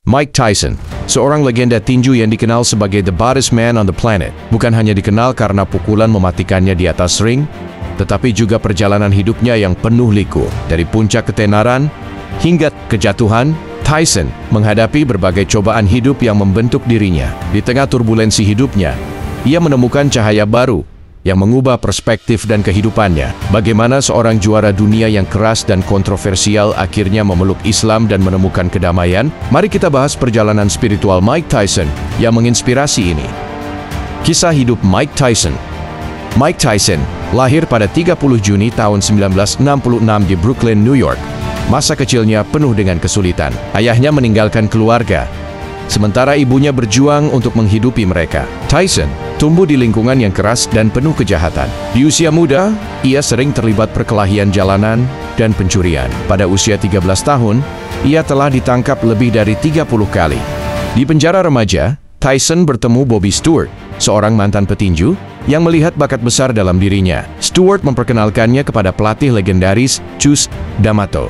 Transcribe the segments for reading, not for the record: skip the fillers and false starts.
Mike Tyson, seorang legenda tinju yang dikenal sebagai the baddest man on the planet, bukan hanya dikenal karena pukulan mematikannya di atas ring, tetapi juga perjalanan hidupnya yang penuh liku. Dari puncak ketenaran hingga kejatuhan, Tyson menghadapi berbagai cobaan hidup yang membentuk dirinya. Di tengah turbulensi hidupnya, ia menemukan cahaya baru yang mengubah perspektif dan kehidupannya. Bagaimana seorang juara dunia yang keras dan kontroversial akhirnya memeluk Islam dan menemukan kedamaian? Mari kita bahas perjalanan spiritual Mike Tyson yang menginspirasi ini. Kisah hidup Mike Tyson. Mike Tyson lahir pada 30 Juni tahun 1966 di Brooklyn, New York. Masa kecilnya penuh dengan kesulitan. Ayahnya meninggalkan keluarga, sementara ibunya berjuang untuk menghidupi mereka. Tyson tumbuh di lingkungan yang keras dan penuh kejahatan. Di usia muda, ia sering terlibat perkelahian jalanan dan pencurian. Pada usia 13 tahun, ia telah ditangkap lebih dari 30 kali. Di penjara remaja, Tyson bertemu Bobby Stewart, seorang mantan petinju yang melihat bakat besar dalam dirinya. Stewart memperkenalkannya kepada pelatih legendaris Cus D'Amato.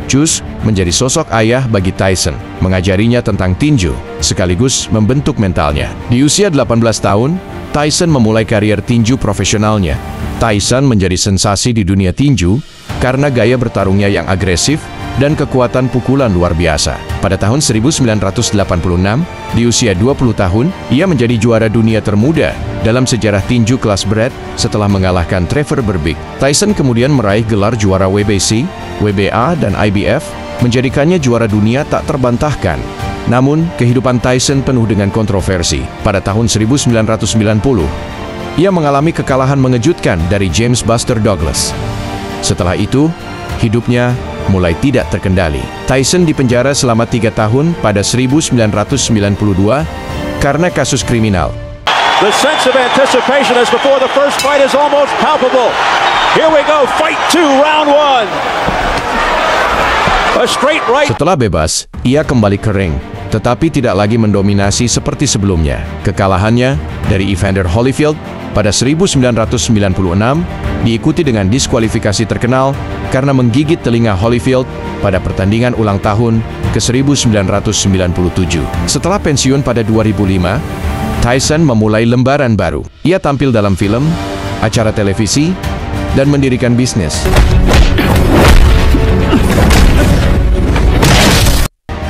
Cus menjadi sosok ayah bagi Tyson, mengajarinya tentang tinju, sekaligus membentuk mentalnya. Di usia 18 tahun, Tyson memulai karier tinju profesionalnya. Tyson menjadi sensasi di dunia tinju karena gaya bertarungnya yang agresif dan kekuatan pukulan luar biasa. Pada tahun 1986, di usia 20 tahun, ia menjadi juara dunia termuda dalam sejarah tinju kelas berat setelah mengalahkan Trevor Berbick. Tyson kemudian meraih gelar juara WBC, WBA, dan IBF, menjadikannya juara dunia tak terbantahkan. Namun, kehidupan Tyson penuh dengan kontroversi. Pada tahun 1990, ia mengalami kekalahan mengejutkan dari James Buster Douglas. Setelah itu, hidupnya mulai tidak terkendali. Tyson dipenjara selama 3 tahun pada 1992 karena kasus kriminal. The sense of anticipation as before the first fight is almost palpable. Here we go, fight 2, round 1. A straight right. Setelah bebas, ia kembali ke ring, tetapi tidak lagi mendominasi seperti sebelumnya. Kekalahannya dari Evander Holyfield pada 1996 diikuti dengan diskualifikasi terkenal karena menggigit telinga Holyfield pada pertandingan ulang tahun ke-1997. Setelah pensiun pada 2005, Tyson memulai lembaran baru. Ia tampil dalam film, acara televisi, dan mendirikan bisnis,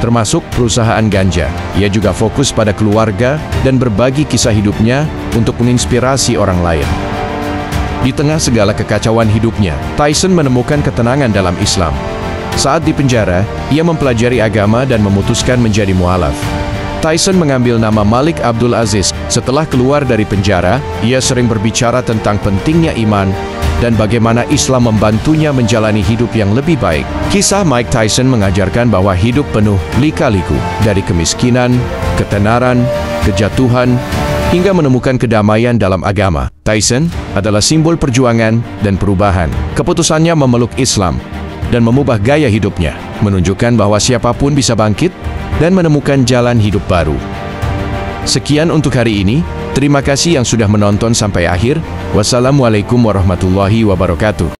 termasuk perusahaan ganja. Ia juga fokus pada keluarga dan berbagi kisah hidupnya untuk menginspirasi orang lain. Di tengah segala kekacauan hidupnya, Tyson menemukan ketenangan dalam Islam. Saat di penjara, ia mempelajari agama dan memutuskan menjadi mu'alaf. Tyson mengambil nama Malik Abdul Aziz. Setelah keluar dari penjara, ia sering berbicara tentang pentingnya iman dan bagaimana Islam membantunya menjalani hidup yang lebih baik. Kisah Mike Tyson mengajarkan bahwa hidup penuh lika-liku, dari kemiskinan, ketenaran, kejatuhan, hingga menemukan kedamaian dalam agama. Tyson adalah simbol perjuangan dan perubahan. Keputusannya memeluk Islam dan mengubah gaya hidupnya, menunjukkan bahwa siapapun bisa bangkit dan menemukan jalan hidup baru. Sekian untuk hari ini. Terima kasih yang sudah menonton sampai akhir. Wassalamualaikum warahmatullahi wabarakatuh.